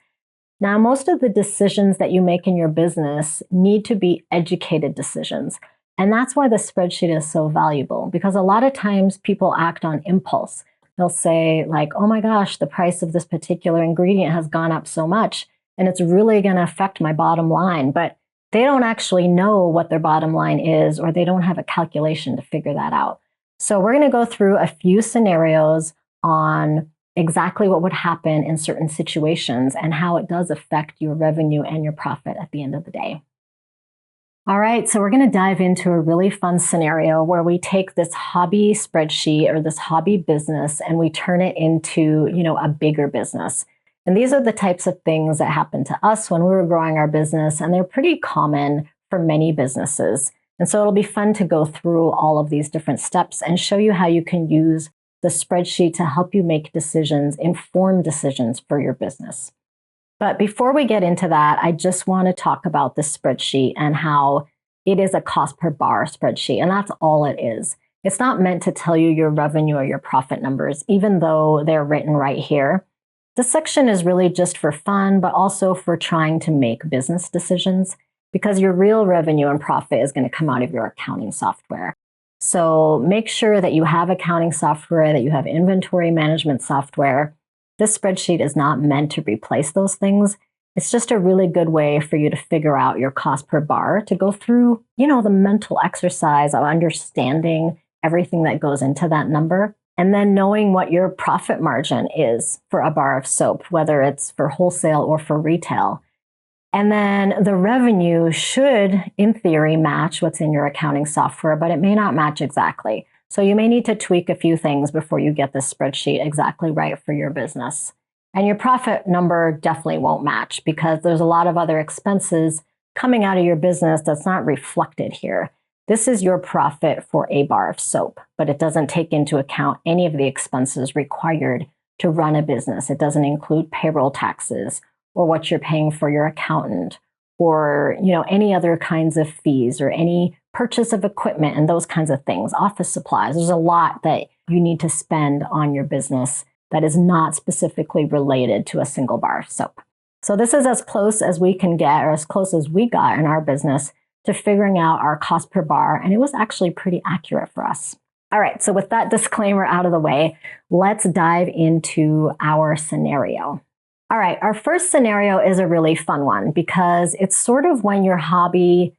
Now, most of the decisions that you make in your business need to be educated decisions. And that's why the spreadsheet is so valuable, because a lot of times people act on impulse. They'll say like, oh my gosh, the price of this particular ingredient has gone up so much and it's really going to affect my bottom line. But they don't actually know what their bottom line is, or they don't have a calculation to figure that out. So we're going to go through a few scenarios on exactly what would happen in certain situations and how it does affect your revenue and your profit at the end of the day. All right, so we're going to dive into a really fun scenario where we take this hobby spreadsheet or this hobby business and we turn it into, a bigger business. And these are the types of things that happened to us when we were growing our business, and they're pretty common for many businesses. And so it'll be fun to go through all of these different steps and show you how you can use the spreadsheet to help you make decisions, informed decisions for your business. But before we get into that, I just want to talk about this spreadsheet and how it is a cost per bar spreadsheet. And that's all it is. It's not meant to tell you your revenue or your profit numbers, even though they're written right here. This section is really just for fun, but also for trying to make business decisions, because your real revenue and profit is going to come out of your accounting software. So make sure that you have accounting software, that you have inventory management software. This spreadsheet is not meant to replace those things. It's just a really good way for you to figure out your cost per bar, to go through, the mental exercise of understanding everything that goes into that number, and then knowing what your profit margin is for a bar of soap, whether it's for wholesale or for retail. And then the revenue should, in theory, match what's in your accounting software, but it may not match exactly. So you may need to tweak a few things before you get this spreadsheet exactly right for your business. And your profit number definitely won't match, because there's a lot of other expenses coming out of your business that's not reflected here. This is your profit for a bar of soap, but it doesn't take into account any of the expenses required to run a business. It doesn't include payroll taxes or what you're paying for your accountant, or any other kinds of fees, or any purchase of equipment and those kinds of things, office supplies. There's a lot that you need to spend on your business that is not specifically related to a single bar of soap. So this is as close as we can get, or as close as we got in our business, to figuring out our cost per bar, and it was actually pretty accurate for us. All right, so with that disclaimer out of the way, let's dive into our scenario. All right, our first scenario is a really fun one, because it's sort of when your hobby,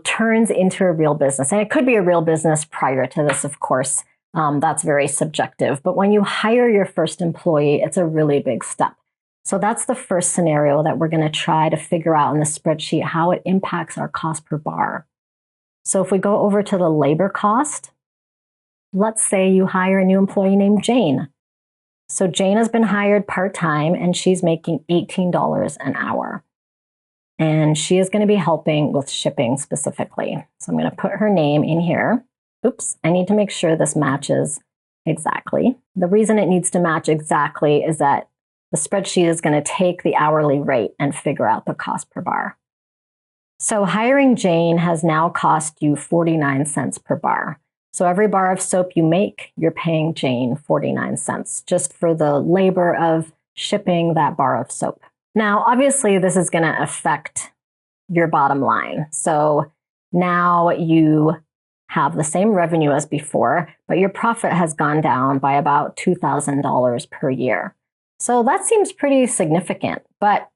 turns into a real business. And it could be a real business prior to this, of course. That's very subjective. But when you hire your first employee, it's a really big step. So that's the first scenario that we're going to try to figure out in the spreadsheet, how it impacts our cost per bar. So if we go over to the labor cost, let's say you hire a new employee named Jane. So Jane has been hired part-time and she's making $18 an hour. And she is going to be helping with shipping specifically. So I'm going to put her name in here. Oops, I need to make sure this matches exactly. The reason it needs to match exactly is that the spreadsheet is going to take the hourly rate and figure out the cost per bar. So hiring Jane has now cost you 49 cents per bar. So every bar of soap you make, you're paying Jane 49 cents just for the labor of shipping that bar of soap. Now, obviously, this is going to affect your bottom line. So now you have the same revenue as before, but your profit has gone down by about $2,000 per year. So that seems pretty significant. But,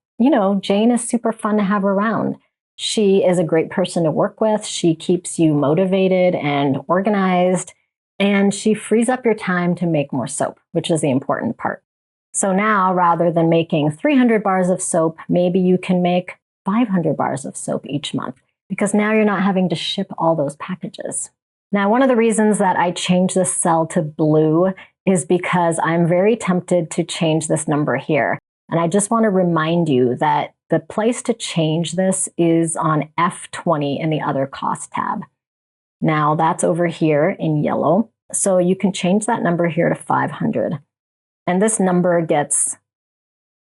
Jane is super fun to have around. She is a great person to work with. She keeps you motivated and organized, and she frees up your time to make more soap, which is the important part. So now, rather than making 300 bars of soap, maybe you can make 500 bars of soap each month, because now you're not having to ship all those packages. Now, one of the reasons that I changed this cell to blue is because I'm very tempted to change this number here. And I just want to remind you that the place to change this is on F20 in the other cost tab. Now that's over here in yellow. So you can change that number here to 500. And this number gets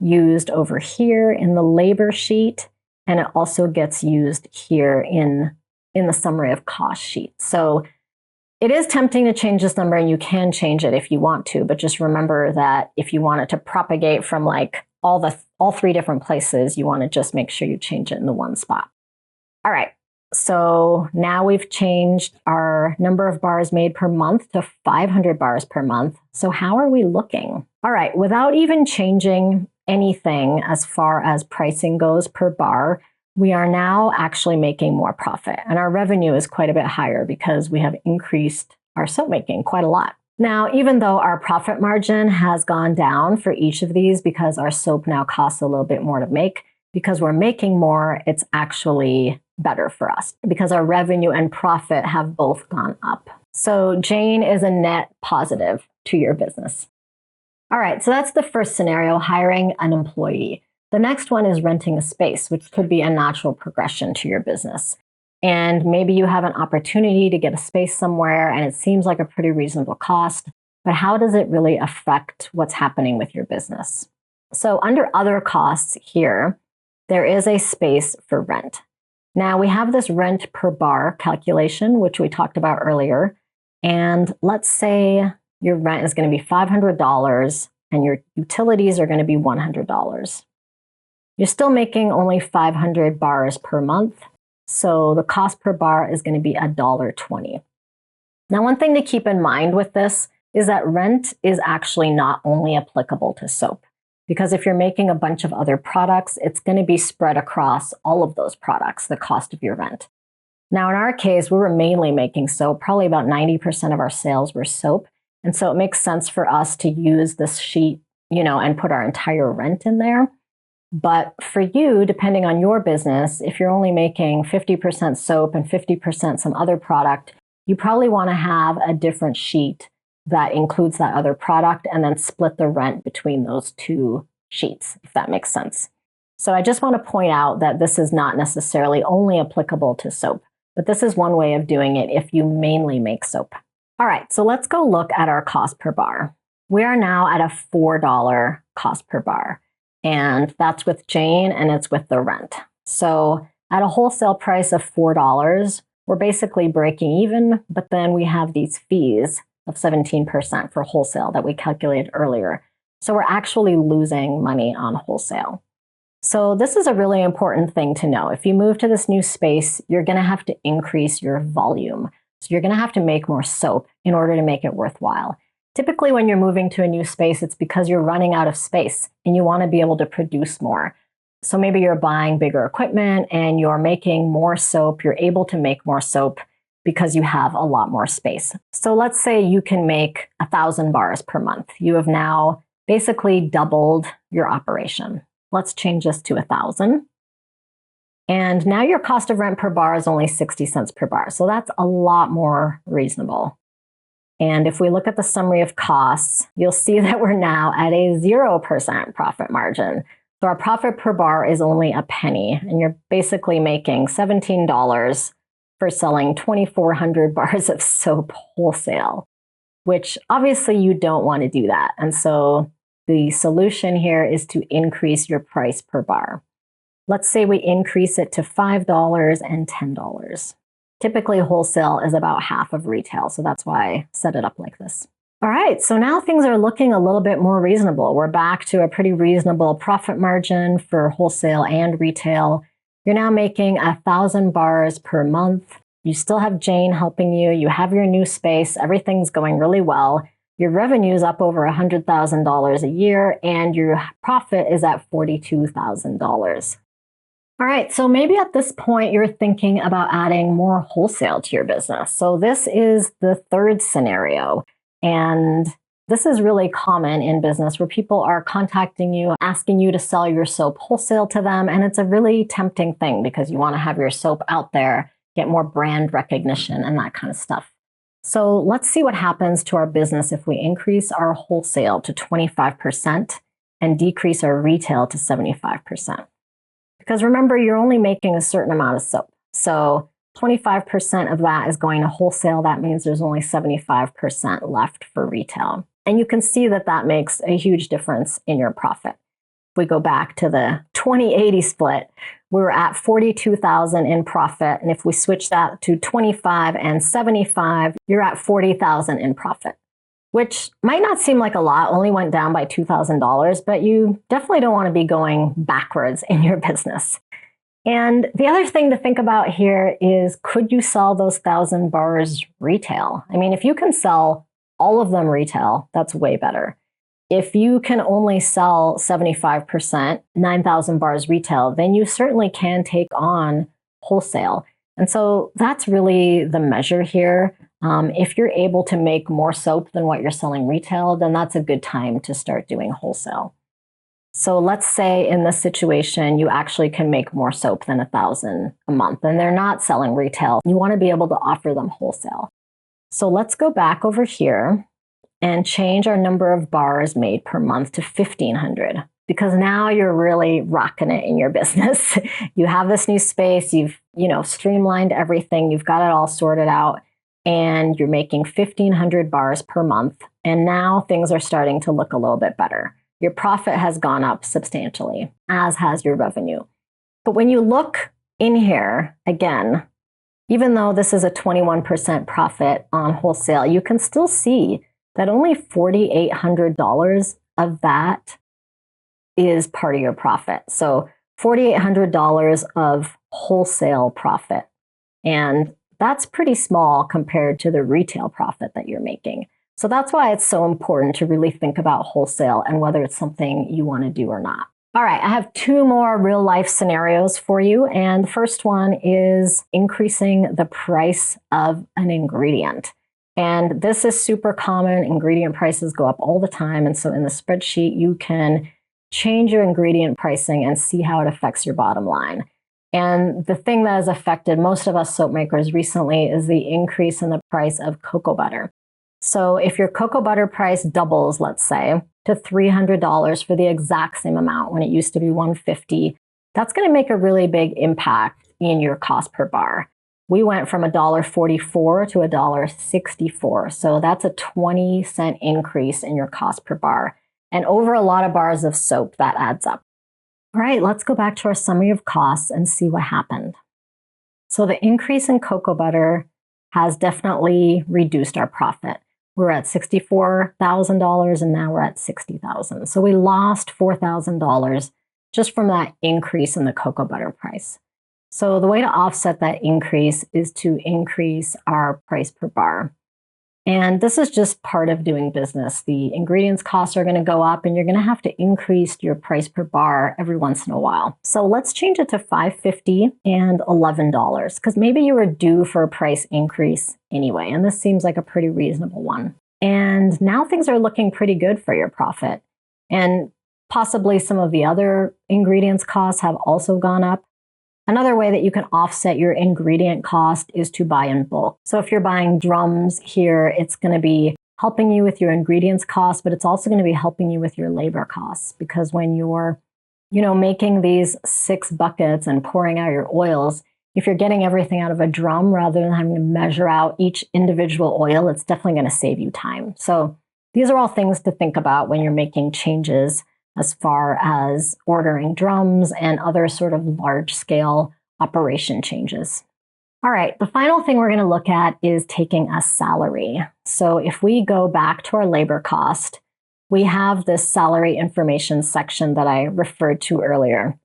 used over here in the labor sheet, and it also gets used here in the summary of cost sheet. So it is tempting to change this number, and you can change it if you want to, but just remember that if you want it to propagate from like all three different places, you want to just make sure you change it in the one spot. All right, so now we've changed our number of bars made per month to 500 bars per month. So how are we looking? All right, without even changing anything as far as pricing goes per bar, we are now actually making more profit. And our revenue is quite a bit higher because we have increased our soap making quite a lot. Now, even though our profit margin has gone down for each of these because our soap now costs a little bit more to make, because we're making more, it's actually better for us because our revenue and profit have both gone up. So Jane is a net positive to your business. All right, so that's the first scenario, hiring an employee. The next one is renting a space, which could be a natural progression to your business. And maybe you have an opportunity to get a space somewhere and it seems like a pretty reasonable cost, but how does it really affect what's happening with your business? So under other costs here, there is a space for rent. Now we have this rent per bar calculation, which we talked about earlier. And let's say your rent is going to be $500 and your utilities are going to be $100. You're still making only 500 bars per month. So the cost per bar is going to be $1.20. Now, one thing to keep in mind with this is that rent is actually not only applicable to soap, because if you're making a bunch of other products, it's going to be spread across all of those products, the cost of your rent. Now, in our case, we were mainly making soap. Probably about 90% of our sales were soap. And so it makes sense for us to use this sheet, and put our entire rent in there. But for you, depending on your business, if you're only making 50% soap and 50% some other product, you probably want to have a different sheet that includes that other product and then split the rent between those two sheets, if that makes sense. So I just want to point out that this is not necessarily only applicable to soap, but this is one way of doing it if you mainly make soap. All right, so let's go look at our cost per bar. We are now at a $4 cost per bar. And that's with Jane and it's with the rent. So at a wholesale price of $4, we're basically breaking even, but then we have these fees of 17% for wholesale that we calculated earlier. So we're actually losing money on wholesale. So this is a really important thing to know. If you move to this new space, you're going to have to increase your volume. So you're going to have to make more soap in order to make it worthwhile. Typically, when you're moving to a new space, it's because you're running out of space and you want to be able to produce more. So maybe you're buying bigger equipment and you're making more soap. You're able to make more soap because you have a lot more space. So let's say you can make 1,000 bars per month. You have now basically doubled your operation. Let's change this to 1,000. And now your cost of rent per bar is only 60 cents per bar. So that's a lot more reasonable. And if we look at the summary of costs, you'll see that we're now at a 0% profit margin. So our profit per bar is only a penny, and you're basically making $17 for selling 2,400 bars of soap wholesale, which obviously you don't want to do that. And so the solution here is to increase your price per bar. Let's say we increase it to $5 and $10. Typically, wholesale is about half of retail, so that's why I set it up like this. All right, so now things are looking a little bit more reasonable. We're back to a pretty reasonable profit margin for wholesale and retail. You're now making 1,000 bars per month. You still have Jane helping you. You have your new space. Everything's going really well. Your revenue is up over $100,000 a year, and your profit is at $42,000. All right, so maybe at this point you're thinking about adding more wholesale to your business. So this is the third scenario, and this is really common in business where people are contacting you, asking you to sell your soap wholesale to them, and it's a really tempting thing because you want to have your soap out there, get more brand recognition and that kind of stuff. So let's see what happens to our business if we increase our wholesale to 25% and decrease our retail to 75%. Because remember, you're only making a certain amount of soap. So 25% of that is going to wholesale. That means there's only 75% left for retail. And you can see that that makes a huge difference in your profit. If we go back to the 20-80 split, we were at $42,000 in profit. And if we switch that to 25 and 75, you're at $40,000 in profit, which might not seem like a lot, only went down by $2,000, but you definitely don't want to be going backwards in your business. And the other thing to think about here is, could you sell those 1,000 bars retail? I mean, if you can sell all of them retail, that's way better. If you can only sell 75%, 9,000 bars retail, then you certainly can take on wholesale. And so that's really the measure here. If you're able to make more soap than what you're selling retail, then that's a good time to start doing wholesale. So let's say in this situation, you actually can make more soap than 1,000 a month, and they're not selling retail. You want to be able to offer them wholesale. So let's go back over here and change our number of bars made per month to 1,500, because now you're really rocking it in your business. You have this new space, you've streamlined everything, you've got it all sorted out, and you're making 1,500 bars per month. And now things are starting to look a little bit better. Your profit has gone up substantially, as has your revenue. But when you look in here, again, even though this is a 21% profit on wholesale, you can still see that only $4,800 of that is part of your profit. So $4,800 of wholesale profit. And that's pretty small compared to the retail profit that you're making. So that's why it's so important to really think about wholesale and whether it's something you want to do or not. All right, I have two more real life scenarios for you. And the first one is increasing the price of an ingredient. And this is super common. Ingredient prices go up all the time. And so in the spreadsheet, you can change your ingredient pricing and see how it affects your bottom line. And the thing that has affected most of us soap makers recently is the increase in the price of cocoa butter. So if your cocoa butter price doubles, let's say, to $300 for the exact same amount when it used to be $150, that's going to make a really big impact in your cost per bar. We went from $1.44 to $1.64. So that's a 20-cent increase in your cost per bar. And over a lot of bars of soap, that adds up. All right, let's go back to our summary of costs and see what happened. So the increase in cocoa butter has definitely reduced our profit. We're at $64,000 and now we're at $60,000. So we lost $4,000 just from that increase in the cocoa butter price. So the way to offset that increase is to increase our price per bar. And this is just part of doing business. The ingredients costs are going to go up and you're going to have to increase your price per bar every once in a while. So let's change it to $5.50 and $11 because maybe you were due for a price increase anyway. And this seems like a pretty reasonable one. And now things are looking pretty good for your profit. And possibly some of the other ingredients costs have also gone up. Another way that you can offset your ingredient cost is to buy in bulk. So if you're buying drums here, it's going to be helping you with your ingredients cost, but it's also going to be helping you with your labor costs because when you're, making these 6 buckets and pouring out your oils, if you're getting everything out of a drum rather than having to measure out each individual oil, it's definitely going to save you time. So these are all things to think about when you're making changes as far as ordering drums and other sort of large-scale operation changes. All right, the final thing we're going to look at is taking a salary. So if we go back to our labor cost, we have this salary information section that I referred to earlier.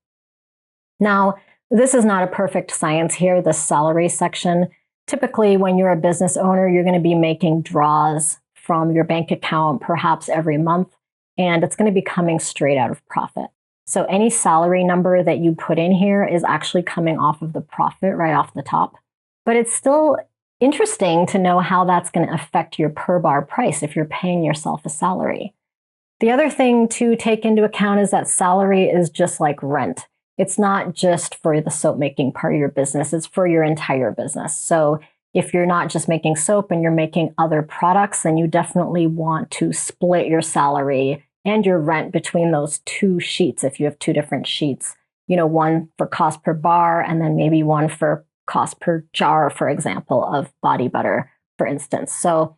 Now, this is not a perfect science here, the salary section. Typically, when you're a business owner, you're going to be making draws from your bank account perhaps every month. And it's going to be coming straight out of profit. So any salary number that you put in here is actually coming off of the profit right off the top. But it's still interesting to know how that's going to affect your per bar price if you're paying yourself a salary. The other thing to take into account is that salary is just like rent. It's not just for the soap making part of your business, it's for your entire business. So If you're not just making soap and you're making other products, then you definitely want to split your salary and your rent between those two sheets if you have two different sheets. One for cost per bar and then maybe one for cost per jar, for example, of body butter, for instance. So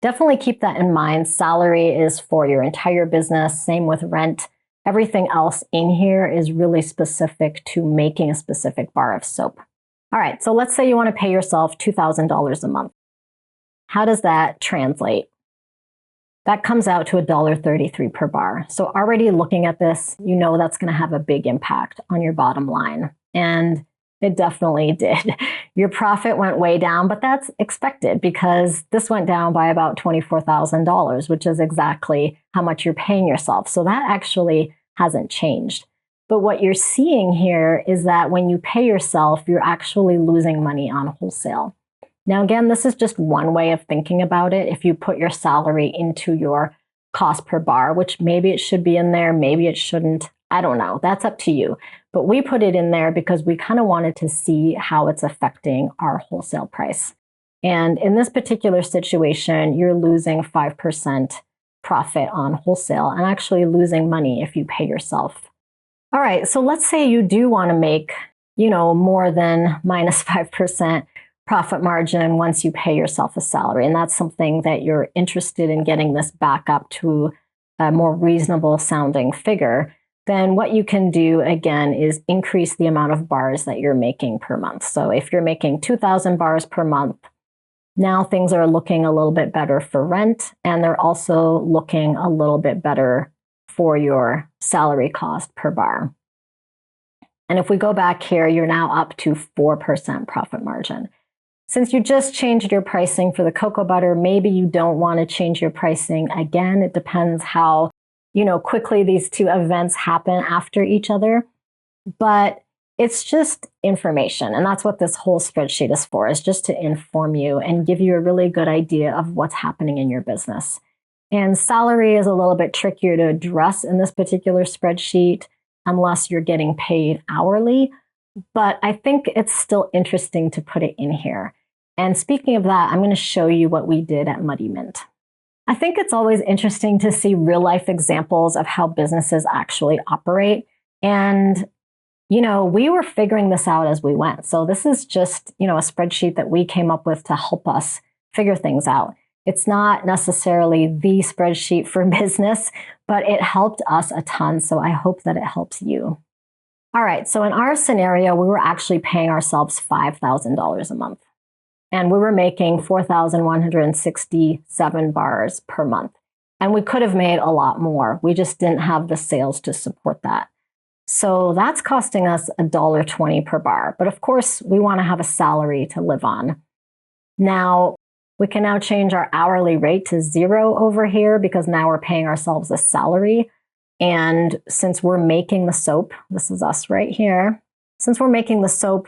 definitely keep that in mind. Salary is for your entire business, same with rent. Everything else in here is really specific to making a specific bar of soap. All right, so let's say you want to pay yourself $2,000 a month. How does that translate? That comes out to $1.33 per bar. So already looking at this, that's going to have a big impact on your bottom line. And it definitely did. Your profit went way down, but that's expected because this went down by about $24,000, which is exactly how much you're paying yourself. So that actually hasn't changed. But what you're seeing here is that when you pay yourself, you're actually losing money on wholesale. Now, again, this is just one way of thinking about it. If you put your salary into your cost per bar, which maybe it should be in there, maybe it shouldn't. I don't know. That's up to you. But we put it in there because we kind of wanted to see how it's affecting our wholesale price. And in this particular situation, you're losing 5% profit on wholesale and actually losing money if you pay yourself. All right, so let's say you do want to make, more than minus 5% profit margin once you pay yourself a salary. And that's something that you're interested in getting this back up to a more reasonable sounding figure. Then what you can do, again, is increase the amount of bars that you're making per month. So if you're making 2,000 bars per month, now things are looking a little bit better for rent, and they're also looking a little bit better for your salary cost per bar. And if we go back here, you're now up to 4% profit margin. Since you just changed your pricing for the cocoa butter, maybe you don't want to change your pricing again. It depends how quickly these two events happen after each other. But it's just information. And that's what this whole spreadsheet is for, is just to inform you and give you a really good idea of what's happening in your business. And salary is a little bit trickier to address in this particular spreadsheet unless you're getting paid hourly. But I think it's still interesting to put it in here. And speaking of that, I'm going to show you what we did at Muddy Mint. I think it's always interesting to see real life examples of how businesses actually operate. And, we were figuring this out as we went. So this is just, a spreadsheet that we came up with to help us figure things out. It's not necessarily the spreadsheet for business, but it helped us a ton. So I hope that it helps you. All right, so in our scenario, we were actually paying ourselves $5,000 a month. And we were making 4,167 bars per month. And we could have made a lot more. We just didn't have the sales to support that. So that's costing us $1.20 per bar. But of course, we want to have a salary to live on. Now, we can now change our hourly rate to 0 over here because now we're paying ourselves a salary. And since we're making the soap, this is us right here. Since we're making the soap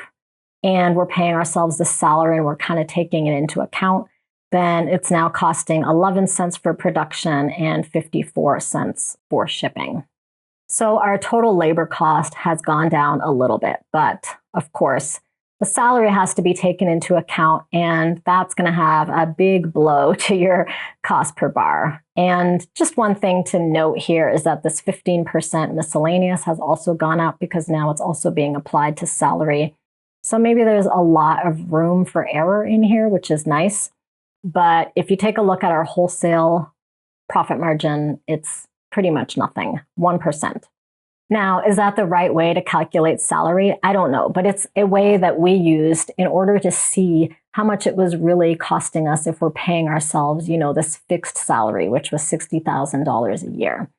and we're paying ourselves the salary and we're kind of taking it into account, then it's now costing 11 cents for production and 54 cents for shipping. So our total labor cost has gone down a little bit, but of course, the salary has to be taken into account, and that's going to have a big blow to your cost per bar. And just one thing to note here is that this 15% miscellaneous has also gone up because now it's also being applied to salary. So maybe there's a lot of room for error in here, which is nice. But if you take a look at our wholesale profit margin, it's pretty much nothing, 1%. Now, is that the right way to calculate salary? I don't know, but it's a way that we used in order to see how much it was really costing us if we're paying ourselves, this fixed salary, which was $60,000 a year.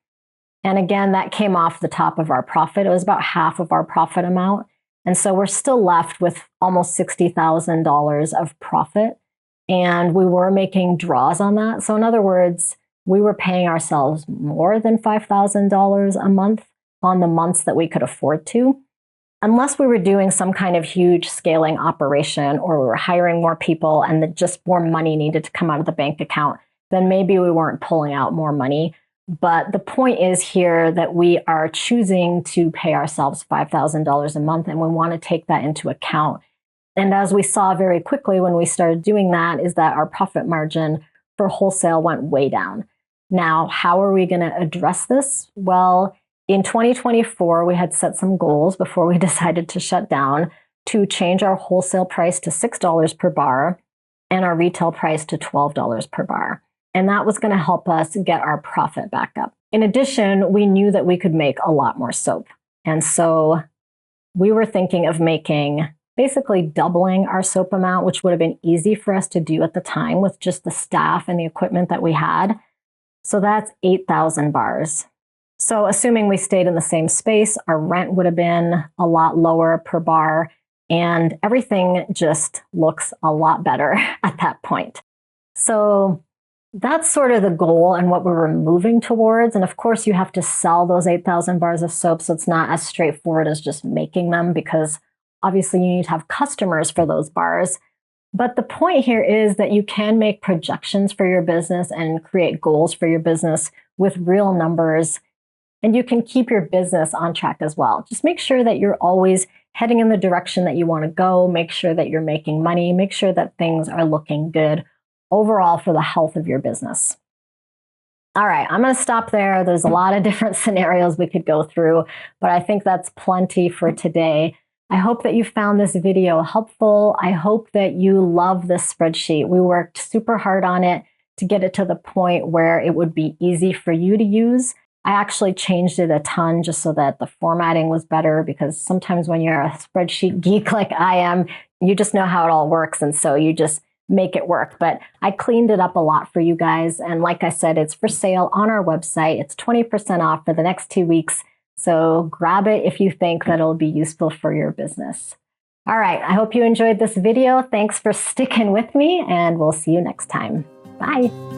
And again, that came off the top of our profit. It was about half of our profit amount. And so we're still left with almost $60,000 of profit. And we were making draws on that. So in other words, we were paying ourselves more than $5,000 a month on the months that we could afford to, unless we were doing some kind of huge scaling operation or we were hiring more people and that just more money needed to come out of the bank account, then maybe we weren't pulling out more money. But the point is here that we are choosing to pay ourselves $5,000 a month, and we want to take that into account, And as we saw very quickly when we started doing that, is that our profit margin for wholesale went way down. Now, how are we going to address this? Well, in 2024, we had set some goals before we decided to shut down to change our wholesale price to $6 per bar and our retail price to $12 per bar. And that was going to help us get our profit back up. In addition, we knew that we could make a lot more soap. And so we were thinking of making basically doubling our soap amount, which would have been easy for us to do at the time with just the staff and the equipment that we had. So that's 8,000 bars. So assuming we stayed in the same space, our rent would have been a lot lower per bar, and everything just looks a lot better at that point. So that's sort of the goal and what we were moving towards. And of course, you have to sell those 8,000 bars of soap, so it's not as straightforward as just making them, because obviously you need to have customers for those bars. But the point here is that you can make projections for your business and create goals for your business with real numbers, and you can keep your business on track as well. Just make sure that you're always heading in the direction that you want to go. Make sure that you're making money. Make sure that things are looking good overall for the health of your business. All right, I'm going to stop there. There's a lot of different scenarios we could go through, but I think that's plenty for today. I hope that you found this video helpful. I hope that you love this spreadsheet. We worked super hard on it to get it to the point where it would be easy for you to use. I actually changed it a ton just so that the formatting was better, because sometimes when you're a spreadsheet geek like I am, you just know how it all works, and so you just make it work. But I cleaned it up a lot for you guys, and like I said, it's for sale on our website. It's 20% off for the next 2 weeks. So grab it if you think that it'll be useful for your business. All right, I hope you enjoyed this video. Thanks for sticking with me, and we'll see you next time. Bye.